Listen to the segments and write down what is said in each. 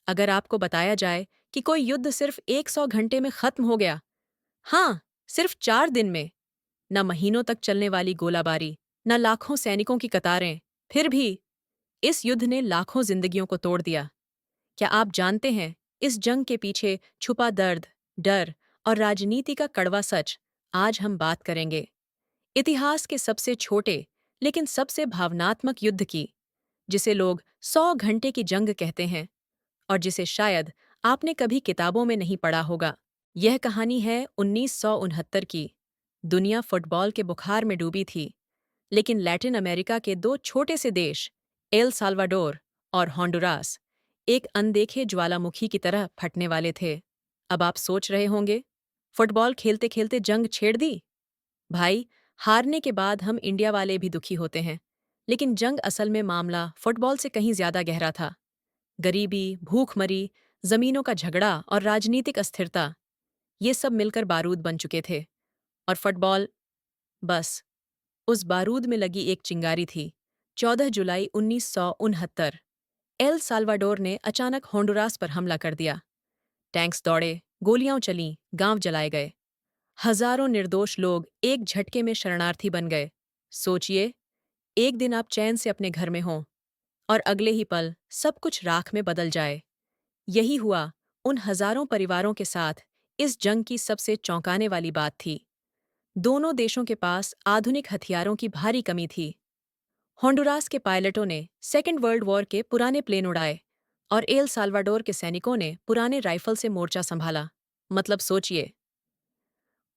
अगर आपको बताया जाए कि कोई युद्ध सिर्फ 100 घंटे में खत्म हो गया, हाँ, सिर्फ 4 दिन में, न महीनों तक चलने वाली गोलाबारी, न लाखों सैनिकों की कतारें, फिर भी इस युद्ध ने लाखों जिंदगियों को तोड़ दिया। क्या आप जानते हैं, इस जंग के पीछे छुपा दर्द, डर और राजनीति का कड़वा सच आज हम बात करेंगे। इतिहास के सबसे छोटे लेकिन सबसे भावनात्मक युद्ध की, जिसे लोग 100 घंटे की जंग कहते हैं और जिसे शायद आपने कभी किताबों में नहीं पढ़ा होगा। यह कहानी है 1969 की। दुनिया फुटबॉल के बुखार में डूबी थी, लेकिन लैटिन अमेरिका के दो छोटे से देश, एल साल्वाडोर और होंडुरास, एक अनदेखे ज्वालामुखी की तरह फटने वाले थे। अब आप सोच रहे होंगे, फुटबॉल खेलते खेलते जंग छेड़ दी? भाई, हारने के बाद हम इंडिया वाले भी दुखी होते हैं, लेकिन जंग असल में मामला फुटबॉल से कहीं ज्यादा गहरा था। गरीबी, भूखमरी, जमीनों का झगड़ा और राजनीतिक अस्थिरता, ये सब मिलकर बारूद बन चुके थे। और फुटबॉल, बस उस बारूद में लगी एक चिंगारी थी। 14 जुलाई 1969, एल साल्वाडोर ने अचानक होंडुरास पर हमला कर दिया। टैंक्स दौड़े, गोलियां चलीं, गांव जलाए गए। हजारों निर्दोष लोग एक झटके में शरणार्थी बन गए। सोचिए, एक दिन आप चैन से अपने घर में हों और अगले ही पल सब कुछ राख में बदल जाए। यही हुआ उन हजारों परिवारों के साथ। इस जंग की सबसे चौंकाने वाली बात थी, दोनों देशों के पास आधुनिक हथियारों की भारी कमी थी। होंडुरास के पायलटों ने सेकेंड वर्ल्ड वॉर के पुराने प्लेन उड़ाए और एल साल्वाडोर के सैनिकों ने पुराने राइफल से मोर्चा संभाला। मतलब सोचिए,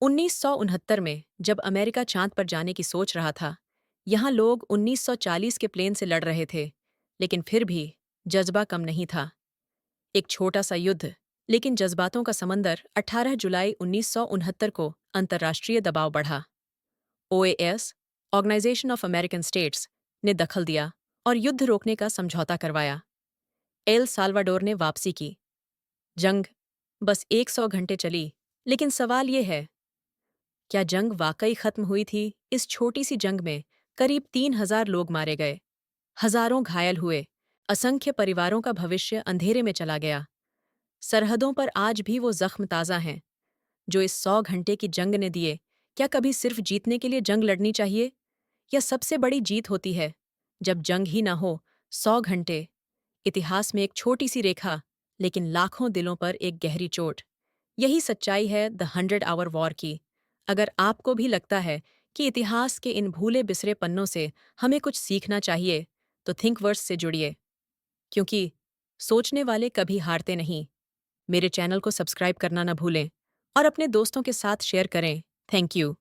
1969 में जब अमेरिका चांद पर जाने की सोच रहा था, यहाँ लोग 1940 के प्लेन से लड़ रहे थे, लेकिन फिर भी जज्बा कम नहीं था। एक छोटा सा युद्ध, लेकिन जज्बातों का समंदर। 18 जुलाई 1969 को अंतर्राष्ट्रीय दबाव बढ़ा। OAS, organisation of American states, ने दखल दिया और युद्ध रोकने का समझौता करवाया। एल साल्वाडोर ने वापसी की। जंग बस 100 घंटे चली, लेकिन सवाल ये है, क्या जंग वाकई खत्म हुई थी? इस छोटी सी जंग में करीब 3,000 लोग मारे गए, हजारों घायल हुए, असंख्य परिवारों का भविष्य अंधेरे में चला गया। सरहदों पर आज भी वो जख्म ताज़ा हैं जो इस 100 घंटे की जंग ने दिए। क्या कभी सिर्फ जीतने के लिए जंग लड़नी चाहिए? या सबसे बड़ी जीत होती है जब जंग ही ना हो? 100 घंटे, इतिहास में एक छोटी सी रेखा, लेकिन लाखों दिलों पर एक गहरी चोट। यही सच्चाई है द 100 आवर वॉर की। अगर आपको भी लगता है कि इतिहास के इन भूले बिसरे पन्नों से हमें कुछ सीखना चाहिए, तो थिंकवर्स से जुड़िए, क्योंकि सोचने वाले कभी हारते नहीं। मेरे चैनल को सब्सक्राइब करना न भूलें और अपने दोस्तों के साथ शेयर करें। Thank you.